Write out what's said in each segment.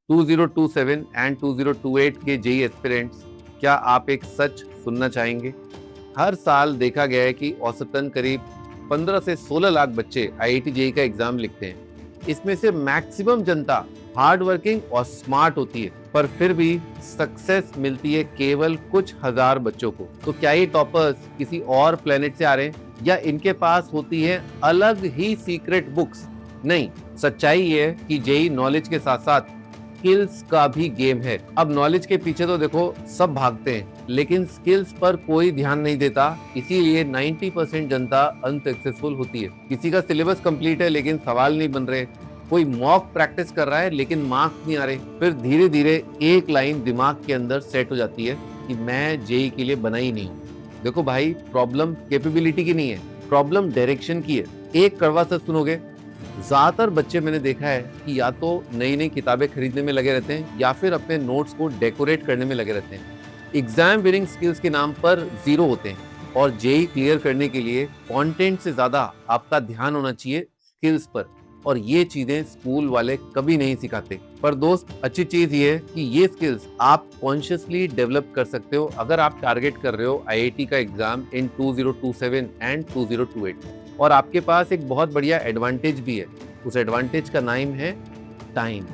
2027 and 2028 के JEE aspirants, क्या आप एक सच सुनना चाहेंगे? हर साल देखा गया है कि औसतन करीब 15 से 16 लाख बच्चे आईआईटी जेई का एग्जाम लिखते हैं। इसमें से मैक्सिमम जनता हार्ड वर्किंग और स्मार्ट होती है, पर फिर भी सक्सेस मिलती है केवल कुछ हजार बच्चों को। तो क्या ये टॉपर्स किसी और प्लेनेट से आ रहे हैं, या इनके पास होती है अलग ही सीक्रेट बुक्स? नहीं, सच्चाई ये है कि जेई नॉलेज के साथ साथ स्किल्स का भी गेम है। अब नॉलेज के पीछे तो देखो सब भागते हैं, लेकिन स्किल्स पर कोई ध्यान नहीं देता, इसीलिए 90% जनता अनसक्सेसफुल होती है। किसी का सिलेबस कंप्लीट है लेकिन सवाल नहीं बन रहे, कोई मॉक प्रैक्टिस कर रहा है लेकिन मार्क्स नहीं आ रहे। फिर धीरे धीरे एक लाइन दिमाग के अंदर सेट हो जाती है कि मैं जेई के लिए बना ही नहीं हूँ। देखो भाई, प्रॉब्लम कैपेबिलिटी की नहीं है, प्रॉब्लम डायरेक्शन की है। एक कड़वा सच सुनोगे, ज्यादातर बच्चे मैंने देखा है कि या तो नई नई किताबें खरीदने में लगे रहते हैं या फिर अपने नोट्स को डेकोरेट करने में लगे रहते हैं। एग्जाम विनिंग स्किल्स के नाम पर जीरो होते हैं, और जेई क्लियर करने के लिए कंटेंट से ज्यादा आपका ध्यान होना चाहिए स्किल्स पर, और ये चीजें स्कूल वाले कभी नहीं सिखाते। पर दोस्त, अच्छी चीज ये है कि ये स्किल्स आप कॉन्शियसली डेवलप कर सकते हो अगर आप टारगेट कर रहे हो आईआईटी का एग्जाम इन 2027 एंड 2028। और आपके पास एक बहुत बढ़िया एडवांटेज भी है, उस एडवांटेज का नाम है टाइम।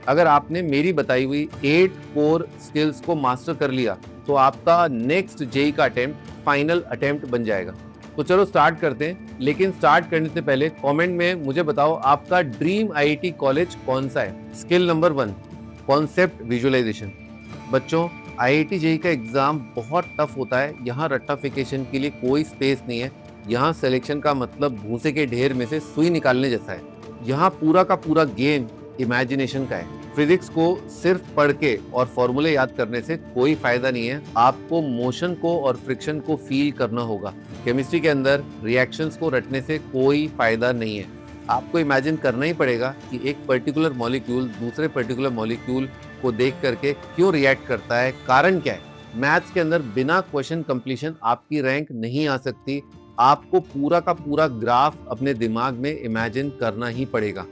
अगर आपने मेरी बताई हुई 8 कोर स्किल्स को मास्टर कर लिया तो आपका नेक्स्ट जेई का अटेम्प्ट फाइनल अटेम्प्ट बन जाएगा। तो चलो स्टार्ट करते हैं, लेकिन स्टार्ट करने से पहले कमेंट में मुझे बताओ आपका ड्रीम आईआईटी कॉलेज कौन सा है। Skill number 1, concept visualisation. बच्चों, आईआईटी जेई का एग्जाम बहुत टफ होता है। यहाँ रट्टाफिकेशन के लिए कोई स्पेस नहीं है। यहाँ सिलेक्शन का मतलब भूसे के ढेर में से सुई निकालने जैसा है। यहाँ पूरा का पूरा गेम इमेजिनेशन का है। फिजिक्स को सिर्फ पढ़ के और फॉर्मूले याद करने से कोई फायदा नहीं है, आपको मोशन को और फ्रिक्शन को फील करना होगा। केमिस्ट्री के अंदर रिएक्शंस को रटने से कोई फायदा नहीं है, आपको इमेजिन करना ही पड़ेगा कि एक पर्टिकुलर मॉलिक्यूल दूसरे पर्टिकुलर मॉलिक्यूल को देख करके क्यों रिएक्ट करता है, कारण क्या है। मैथ्स के अंदर बिना क्वेश्चन कंप्लीशन आपकी रैंक नहीं आ सकती, आपको पूरा का पूरा ग्राफ अपने दिमाग में इमेजिन करना ही पड़ेगा।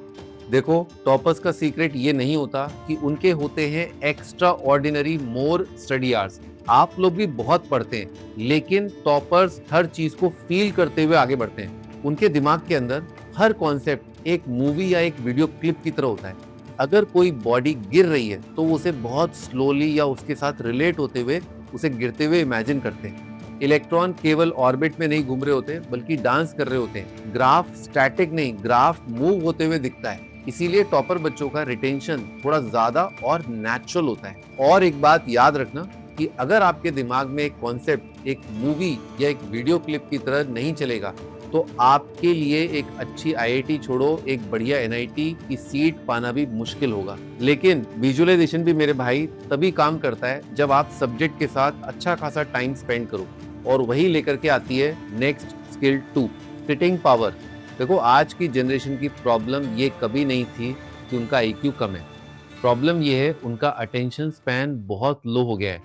देखो, टॉपर्स का सीक्रेट ये नहीं होता कि उनके होते हैं extra ordinary more study hours. आप लोग भी बहुत पढ़ते हैं, लेकिन टॉपर्स हर चीज को फील करते हुए आगे बढ़ते हैं। उनके दिमाग के अंदर हर कॉन्सेप्ट एक मूवी या एक वीडियो क्लिप की तरह होता है। अगर कोई बॉडी गिर रही है तो वो उसे बहुत स्लोली या उसके साथ रिलेट होते हुए उसे गिरते हुए इमेजिन करते हैं। इलेक्ट्रॉन केवल ऑर्बिट में नहीं घूम रहे होते, बल्कि डांस कर रहे होते हैं। ग्राफ स्टैटिक नहीं, ग्राफ मूव होते हुए दिखता है। इसीलिए टॉपर बच्चों का रिटेंशन थोड़ा ज्यादा और नेचुरल होता है। और एक बात याद रखना कि अगर आपके दिमाग में एक कॉन्सेप्ट एक मूवी या एक वीडियो क्लिप की तरह नहीं चलेगा, तो आपके लिए एक अच्छी आईआईटी छोड़ो, एक बढ़िया एनआईटी की सीट पाना भी मुश्किल होगा। लेकिन विजुअलाइजेशन भी मेरे भाई तभी काम करता है जब आप सब्जेक्ट के साथ अच्छा खासा टाइम स्पेंड करो, और वही लेकर के आती है नेक्स्ट स्किल 2, सिटिंग पावर। देखो, आज की जनरेशन की प्रॉब्लम ये कभी नहीं थी कि उनका आईक्यू कम है, प्रॉब्लम ये है उनका अटेंशन स्पैन बहुत लो हो गया है।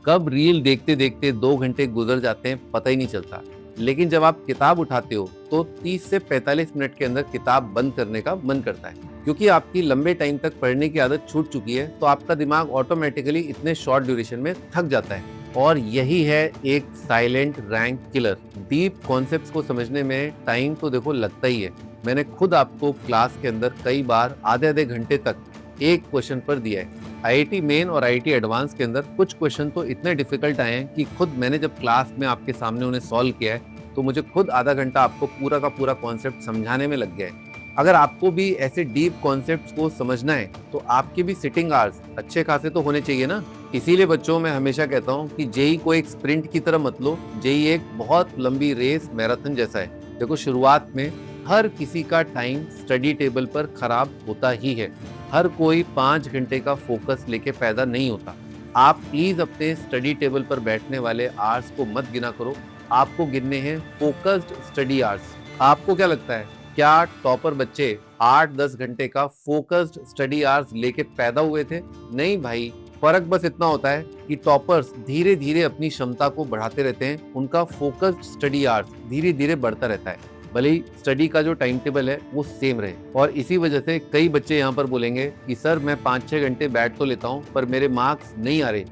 कब रील देखते देखते 2 घंटे गुजर जाते हैं पता ही नहीं चलता। लेकिन जब आप किताब उठाते हो तो 30 से 45 मिनट के अंदर किताब बंद करने का मन करता है, क्योंकि आपकी लंबे टाइम तक पढ़ने की आदत छूट चुकी है। तो आपका दिमाग ऑटोमेटिकली इतने शॉर्ट ड्यूरेशन में थक जाता है, और यही है एक silent rank killer. Deep concepts को समझने में टाइम तो देखो लगता ही है। मैंने खुद आपको क्लास के अंदर कई बार आधे आधे घंटे तक एक क्वेश्चन पर दिया है। आईआईटी मेन और आईआईटी एडवांस के अंदर कुछ क्वेश्चन तो इतने डिफिकल्ट आए हैं कि खुद मैंने जब क्लास में आपके सामने उन्हें सॉल्व किया है तो मुझे खुद आधा घंटा आपको पूरा का पूरा कॉन्सेप्ट समझाने में लग गया है। अगर आपको भी ऐसे डीप कॉन्सेप्ट्स को समझना है तो आपके भी सिटिंग आवर्स अच्छे खासे तो होने चाहिए ना। इसीलिए बच्चों, मैं हमेशा कहता हूँ कि जेई को एक स्प्रिंट की तरह मत लो, जेई एक बहुत लंबी रेस मैराथन जैसा है। देखो, शुरुआत में हर किसी का टाइम स्टडी टेबल पर खराब होता ही है। हर कोई 5 घंटे का फोकस लेके पैदा नहीं होता। आप प्लीज अपने स्टडी टेबल पर बैठने वाले आवर्स को मत गिना करो, आपको गिनने हैं फोकस्ड स्टडी आवर्स। आपको क्या लगता है, क्या टॉपर बच्चे 8-10 घंटे का फोकस्ड स्टडी आवर्स लेके पैदा हुए थे? नहीं भाई, फर्क बस इतना होता है कि टॉपर्स धीरे धीरे अपनी क्षमता को बढ़ाते रहते हैं, उनका फोकस्ड स्टडी आवर्स धीरे धीरे बढ़ता रहता है। भले ही स्टडी का जो टाइम टेबल है वो सेम रहे। और इसी वजह से कई बच्चे यहाँ पर बोलेंगे कि सर मैं 5-6 घंटे बैठ तो लेता हूँ पर मेरे मार्क्स नहीं आ रहे।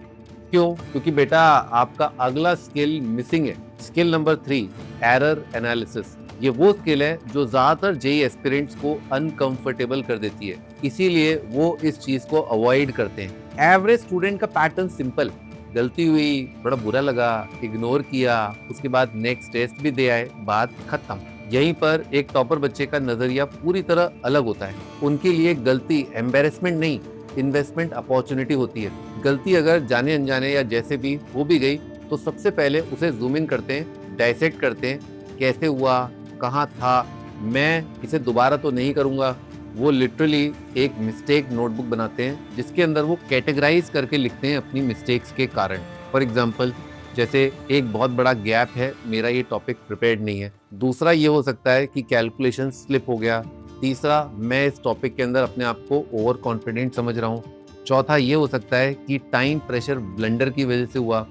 क्यों? क्योंकि बेटा आपका अगला स्किल मिसिंग है। Skill number 3, error analysis. ये वो स्किल है जो ज्यादातर जेईई एस्पिरेंट्स को अनकंफर्टेबल कर देती है, इसीलिए वो इस चीज को अवॉइड करते हैं। एवरेज स्टूडेंट का पैटर्न सिंपल, गलती हुई, बड़ा बुरा लगा, इग्नोर किया, उसके बाद नेक्स्ट टेस्ट भी दे आए, बात खत्म। यहीं पर एक टॉपर बच्चे का नजरिया पूरी तरह अलग होता है। उनके लिए गलती एम्बेरसमेंट नहीं, इन्वेस्टमेंट अपॉर्चुनिटी होती है। गलती अगर जाने अनजाने या जैसे भी हो भी गई तो सबसे पहले उसे जूम इन करते हैं, डाइसेक्ट करते हैं, कैसे हुआ, कहाँ था, मैं इसे दोबारा तो नहीं करूँगा। वो लिटरली एक मिस्टेक नोटबुक बनाते हैं जिसके अंदर वो कैटेगराइज करके लिखते हैं अपनी मिस्टेक्स के कारण। फॉर एग्जाम्पल, जैसे एक बहुत बड़ा गैप है, मेरा ये टॉपिक प्रिपेयर्ड नहीं है। दूसरा ये हो सकता है कि कैलकुलेशन स्लिप हो गया। तीसरा, मैं इस टॉपिक के अंदर अपने आप को ओवर कॉन्फिडेंट समझ रहा हूँ। चौथा ये हो सकता है कि टाइम प्रेशर ब्लंडर की वजह से हुआ।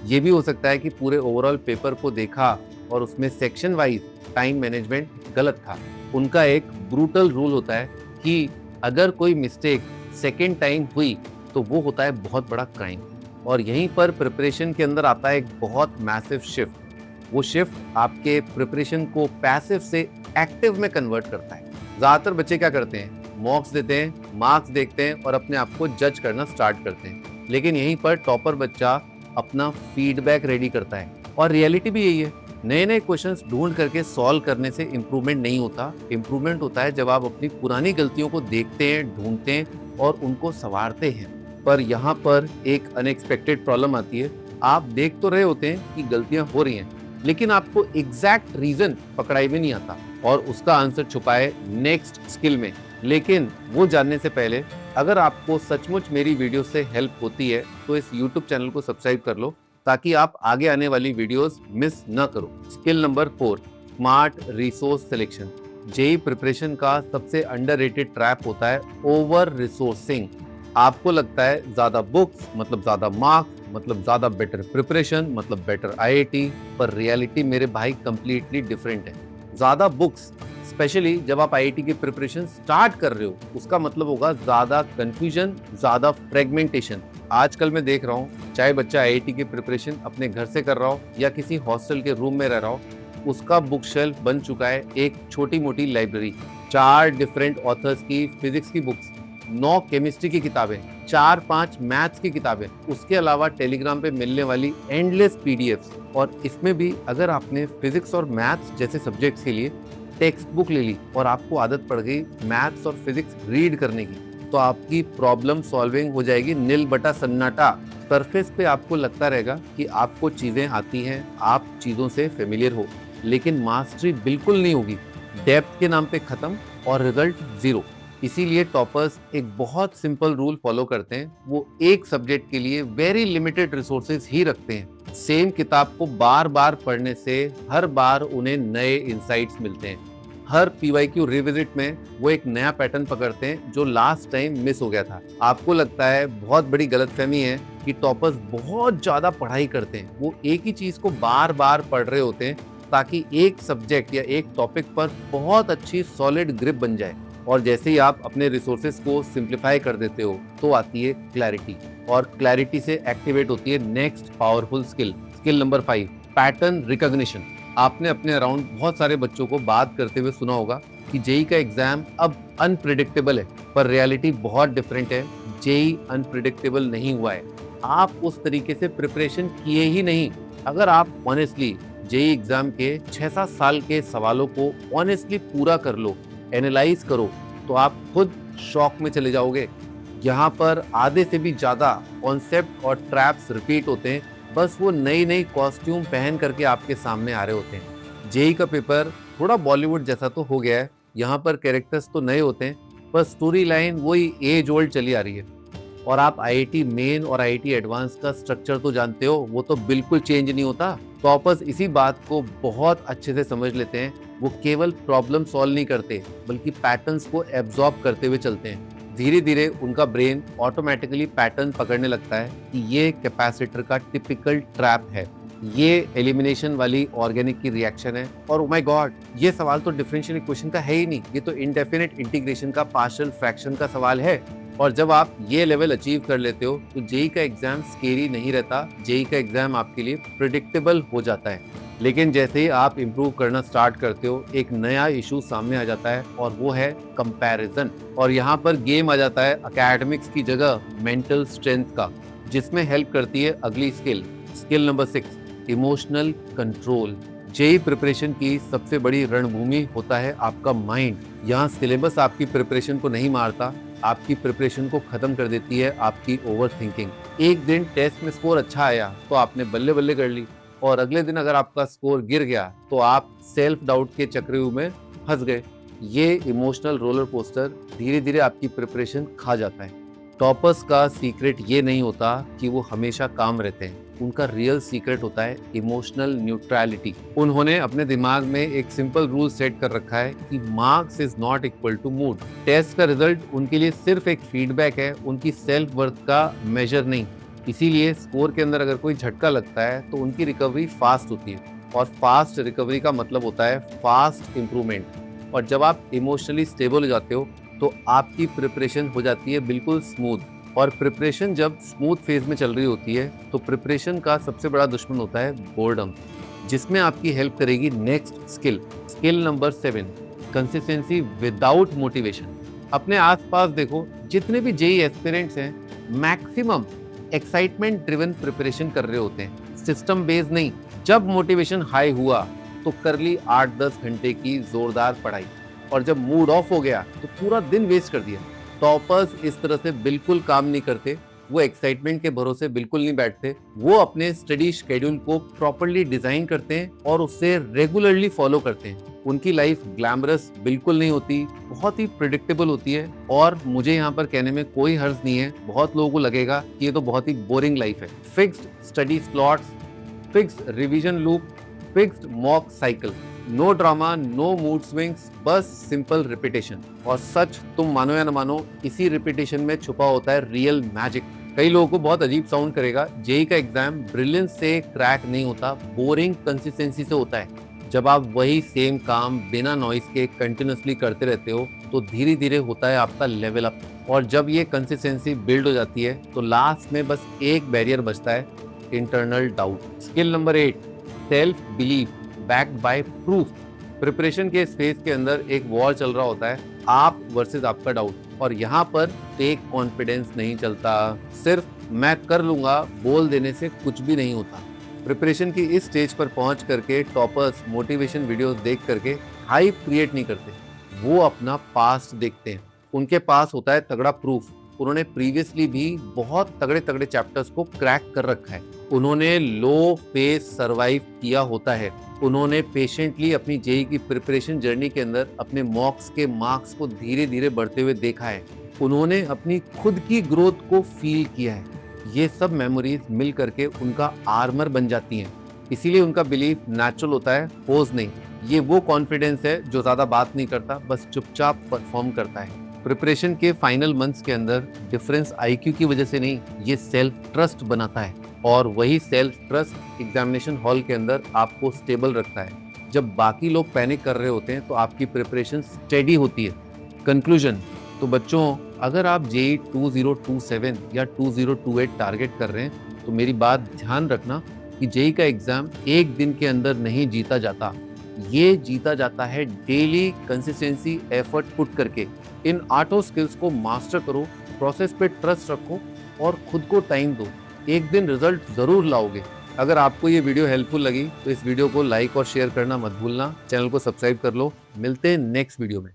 ये भी हो सकता है कि पूरे ओवरऑल पेपर को देखा और उसमें सेक्शन वाइज टाइम मैनेजमेंट गलत था। उनका एक ब्रूटल रूल होता है कि अगर कोई मिस्टेक सेकेंड टाइम हुई तो वो होता है बहुत बड़ा क्राइम। और यहीं पर प्रिपरेशन के अंदर आता है एक बहुत मैसिव शिफ्ट। वो शिफ्ट आपके प्रिपरेशन को पैसिव से एक्टिव में कन्वर्ट करता है। ज़्यादातर बच्चे क्या करते हैं, मॉक्स देते हैं, मार्क्स देखते हैं और अपने आप को जज करना स्टार्ट करते हैं। लेकिन यहीं पर टॉपर बच्चा अपना फीडबैक रेडी करता है। और रियलिटी भी यही है, नए नए क्वेश्चंस ढूंढ करके सॉल्व करने से इम्प्रूवमेंट नहीं होता। इम्प्रूवमेंट होता है जब आप अपनी पुरानी गलतियों को देखते हैं, ढूंढते हैं और उनको संवारते हैं। पर यहाँ पर एक अनएक्सपेक्टेड प्रॉब्लम आती है। आप देख तो रहे होते हैं कि गलतियां हो रही हैं, लेकिन आपको एग्जैक्ट रीजन पकड़ाई में नहीं आता और उसका आंसर छुपा है नेक्स्ट स्किल में। लेकिन वो जानने से पहले अगर आपको सचमुच मेरी वीडियो से हेल्प होती है तो इस YouTube चैनल को सब्सक्राइब कर लो ताकि आप आगे आने वाली वीडियोस मिस न करो। Skill number 4, smart resource selection. JEE preparation का सबसे अंडररेटेड ट्रैप होता है ओवर रिसोर्सिंग। आपको लगता है ज्यादा बुक्स मतलब ज्यादा मार्क्स मतलब ज्यादा बेटर प्रिपरेशन मतलब बेटर आईआईटी, पर रियलिटी मेरे भाई कंप्लीटली डिफरेंट है। ज्यादा बुक्स, स्पेशली जब आप आईआईटी की प्रिपरेशन स्टार्ट कर रहे हो, उसका मतलब होगा ज्यादा कंफ्यूजन, ज्यादा फ्रेगमेंटेशन। आजकल मैं देख रहा हूँ, चाहे बच्चा आईआईटी की प्रिपरेशन अपने घर से कर रहा हो या किसी हॉस्टल के रूम में रह रहा हो, उसका बुक शेल्फ बन चुका है एक छोटी मोटी लाइब्रेरी। 4 डिफरेंट ऑथर्स की फिजिक्स की बुक्स, 9 केमिस्ट्री की किताबें, 4-5 मैथ्स की किताबें, उसके अलावा टेलीग्राम पे मिलने वाली एंडलेस पीडीएफ्स। और इसमें भी अगर आपने फिजिक्स और मैथ्स जैसे सब्जेक्ट्स के लिए टेक्स्ट बुक ले ली और आपको आदत पड़ गई मैथ्स और फिजिक्स रीड करने की, तो आपकी प्रॉब्लम सॉल्विंग हो जाएगी नील बटा सन्नाटा। सरफेस पे आपको लगता रहेगा कि आपको चीजें आती हैं, आप चीजों से फेमिलियर हो, लेकिन मास्टरी बिल्कुल नहीं होगी। डेप्थ के नाम पे खत्म और रिजल्ट जीरो। इसीलिए टॉपर्स एक बहुत सिंपल रूल फॉलो करते हैं, वो एक सब्जेक्ट के लिए वेरी लिमिटेड रिसोर्सेज ही रखते हैं। सेम किताब को बार बार पढ़ने से हर बार उन्हें नए इंसाइट्स मिलते हैं। हर पीवाईक्यू रिविजिट में वो एक नया पैटर्न पकड़ते हैं जो लास्ट टाइम मिस हो गया था। आपको लगता है बहुत बड़ी गलतफहमी है कि टॉपर्स बहुत ज्यादा पढ़ाई करते हैं। वो एक ही चीज को बार बार पढ़ रहे होते हैं ताकि एक सब्जेक्ट या एक टॉपिक पर बहुत अच्छी सॉलिड ग्रिप बन जाए। और जैसे ही आप अपने रिसोर्सेज को सिंप्लीफाई कर देते हो तो आती है क्लैरिटी, और क्लैरिटी से एक्टिवेट होती है next powerful skill. Skill number 5, pattern recognition. आपने अपने अराउंड बहुत सारे बच्चों को बात करते हुए सुना होगा कि जेईई का एग्जाम अब अनप्रिडिक्टेबल है, पर रियलिटी बहुत डिफरेंट है। जेईई अनप्रिडिक्टेबल नहीं हुआ है, आप उस तरीके से प्रिपरेशन किए ही नहीं। अगर आप ऑनेस्टली जेईई एग्जाम के 6-7 साल के सवालों को ऑनेस्टली पूरा कर लो, एनालाइज करो, तो आप खुद शॉक में चले जाओगे। यहाँ पर आधे से भी ज्यादा कॉन्सेप्ट और ट्रैप्स रिपीट होते हैं, बस वो नई नई कॉस्ट्यूम पहन करके आपके सामने आ रहे होते हैं। जेईई का पेपर थोड़ा बॉलीवुड जैसा तो हो गया है, यहाँ पर कैरेक्टर्स तो नए होते हैं, पर स्टोरी लाइन वही एज ओल्ड चली आ रही है। और आप आईआईटी मेन और आईआईटी एडवांस का स्ट्रक्चर तो जानते हो, वो तो बिल्कुल चेंज नहीं होता। टॉपर्स इसी बात को बहुत अच्छे से समझ लेते हैं। वो केवल प्रॉब्लम सॉल्व नहीं करते, बल्कि पैटर्न्स को एब्जॉर्ब करते हुए चलते हैं। धीरे धीरे उनका ब्रेन ऑटोमेटिकली पैटर्न पकड़ने लगता है कि ये कैपेसिटर का टिपिकल ट्रैप है, ये एलिमिनेशन वाली ऑर्गेनिक की रिएक्शन है। और ओ माय गॉड, ये सवाल तो डिफरेंशियल इक्वेशन का है ही नहीं, ये तो इंडेफिनिट इंटीग्रेशन का पार्शियल फ्रैक्शन का सवाल है। और जब आप ये लेवल अचीव कर लेते हो तो जेई का एग्जाम स्केरी नहीं रहता, जेई का एग्जाम आपके लिए प्रिडिक्टेबल हो जाता है। लेकिन जैसे ही आप इम्प्रूव करना स्टार्ट करते हो, एक नया इशू सामने आ जाता है और वो है कंपैरिजन। और यहाँ पर गेम आ जाता है एकेडमिक्स की जगह मेंटल स्ट्रेंथ का, जिसमें हेल्प करती है अगली skill, skill number 6, emotional control. JEE preparation की सबसे बड़ी रणभूमि होता है आपका माइंड। यहाँ सिलेबस आपकी प्रिपरेशन को नहीं मारता, आपकी प्रिपरेशन को खत्म कर देती है आपकी ओवर थिंकिंग। एक दिन टेस्ट में स्कोर अच्छा आया तो आपने बल्ले बल्ले कर ली, और अगले दिन अगर आपका स्कोर गिर गया तो आप सेल्फ डाउट के चक्रव्यूह में फंस गए। ये इमोशनल रोलर कोस्टर धीरे धीरे आपकी प्रिपरेशन खा जाता है। टॉपर्स का सीक्रेट ये नहीं होता कि वो हमेशा काम रहते हैं, उनका रियल सीक्रेट होता है इमोशनल न्यूट्रलिटी। उन्होंने अपने दिमाग में एक सिंपल रूल सेट कर रखा है कि marks is not equal to mood. Test का रिजल्ट उनके लिए सिर्फ एक फीडबैक है, उनकी सेल्फ वर्थ का मेजर नहीं। इसीलिए स्कोर के अंदर अगर कोई झटका लगता है तो उनकी रिकवरी फास्ट होती है, और फास्ट रिकवरी का मतलब होता है फास्ट इंप्रूवमेंट। और जब आप इमोशनली स्टेबल हो जाते हो तो आपकी प्रिपरेशन हो जाती है बिल्कुल स्मूथ। और प्रिपरेशन जब स्मूथ फेज में चल रही होती है तो प्रिपरेशन का सबसे बड़ा दुश्मन होता है बोर्डम, जिसमें आपकी हेल्प करेगी next skill, skill number 7, consistency without motivation. अपने आसपास देखो, जितने भी जेई एस्पिरेंट्स हैं, मैक्सिमम एक्साइटमेंट ड्रिवन प्रिपरेशन कर रहे होते हैं, सिस्टम बेस्ड नहीं। जब मोटिवेशन हाई हुआ तो कर ली 8-10 घंटे की जोरदार पढ़ाई, और जब मूड ऑफ हो गया तो पूरा दिन वेस्ट कर दिया। टॉपर्स इस तरह से बिल्कुल काम नहीं करते, वो एक्साइटमेंट के भरोसे बिल्कुल नहीं बैठते। वो अपने स्टडी शेड्यूल को प्रॉपर्ली डिजाइन करते हैं और उससे रेगुलरली फॉलो करते हैं। उनकी लाइफ ग्लैमरस बिल्कुल नहीं होती, बहुत ही प्रिडिक्टेबल होती है। और मुझे यहाँ पर कहने में कोई हर्ज नहीं है, बहुत लोगों को लगेगा कि ये तो बहुत ही बोरिंग लाइफ है। Fixed study slots, fixed revision loop, fixed mock cycle, no drama, no mood swings, बस सिंपल रिपीटेशन। और सच तुम मानो या न मानो, इसी रिपीटेशन में छुपा होता है रियल मैजिक। कई लोगों को बहुत अजीब साउंड करेगा, जेई का एग्जाम ब्रिलियंस से क्रैक नहीं होता, बोरिंग कंसिस्टेंसी से होता है। जब आप वही सेम काम बिना नॉइस के कंटिन्यूसली करते रहते हो तो धीरे धीरे होता है आपका लेवल अप। और जब ये कंसिस्टेंसी बिल्ड हो जाती है तो लास्ट में बस एक बैरियर बचता है, internal doubt. Skill number 8, self belief backed by proof. Preparation के इस फेज के अंदर एक वॉर चल रहा होता है, आप वर्सेस आपका डाउट। और यहाँ पर फेक कॉन्फिडेंस नहीं चलता, सिर्फ मैं कर लूंगा बोल देने से कुछ भी नहीं होता। प्रिपरेशन की इस स्टेज पर पहुंच करके टॉपर्स मोटिवेशन वीडियोस देख करके हाइप क्रिएट नहीं करते, वो अपना पास्ट देखते हैं। उनके पास होता है तगड़ा प्रूफ, उन्होंने प्रीवियसली भी बहुत तगड़े तगड़े चैप्टर्स को क्रैक कर रखा है, उन्होंने लो फेस सरवाइव किया होता है, उन्होंने पेशेंटली अपनी जेई की प्रिपरेशन जर्नी के अंदर अपने मॉक्स के मार्क्स को धीरे धीरे बढ़ते हुए देखा है, उन्होंने अपनी खुद की ग्रोथ को फील किया है। ये सब मेमोरीज मिल करके उनका आर्मर बन जाती हैं। इसीलिए उनका बिलीफ नेचुरल होता है, पोज नहीं। ये वो कॉन्फिडेंस है जो ज्यादा बात नहीं करता, बस चुपचाप परफॉर्म करता है। प्रिपरेशन के फाइनल मंथ्स के अंदर डिफरेंस आईक्यू की वजह से नहीं, ये सेल्फ ट्रस्ट बनाता है। और वही सेल्फ ट्रस्ट एग्जामिनेशन हॉल के अंदर आपको स्टेबल रखता है। जब बाकी लोग पैनिक कर रहे होते हैं तो आपकी प्रिपरेशन स्टेडी होती है। कंक्लूजन, तो बच्चों, अगर आप जेई 2027 या 2028 टारगेट कर रहे हैं तो मेरी बात ध्यान रखना कि जेई का एग्जाम एक दिन के अंदर नहीं जीता जाता, ये जीता जाता है डेली कंसिस्टेंसी एफर्ट पुट करके। इन 8 स्किल्स को मास्टर करो, प्रोसेस पे ट्रस्ट रखो और खुद को टाइम दो, एक दिन रिजल्ट जरूर लाओगे। अगर आपको ये वीडियो हेल्पफुल लगी तो इस वीडियो को लाइक और शेयर करना मत भूलना, चैनल को सब्सक्राइब कर लो। मिलते हैं नेक्स्ट वीडियो में।